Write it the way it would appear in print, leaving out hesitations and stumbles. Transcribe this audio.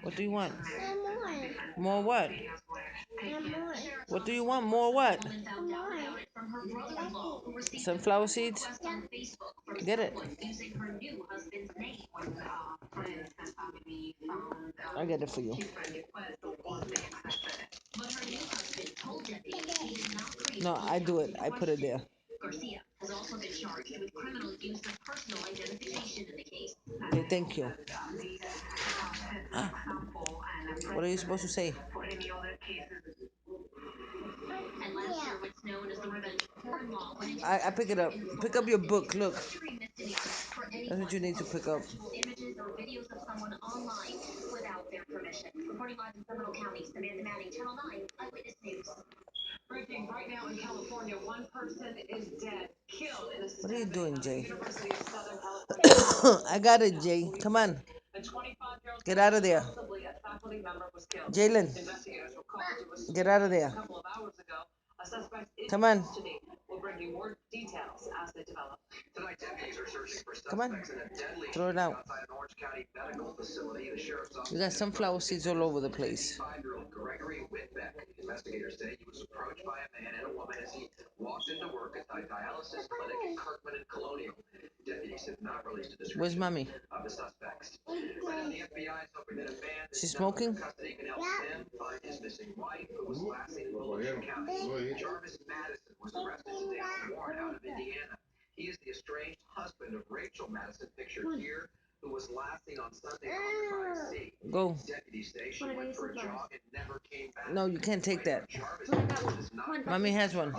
What do you want? More. More what? More. What do you want? More what? More. Sunflower seeds? Get it. I'll get it for you. No, I do it. I put it there. Okay, thank you. What are you supposed to say? I pick it up. Pick up your book. Look. That's what you need to pick up. What are you doing, Jay? I got it, Jay. Come on. Get out of there. Jalen, get out of there. Come on. Come on. Throw it out. You got sunflower seeds all over the place. Where's mommy? She's smoking? Go. No, you can't take that. Mommy has one.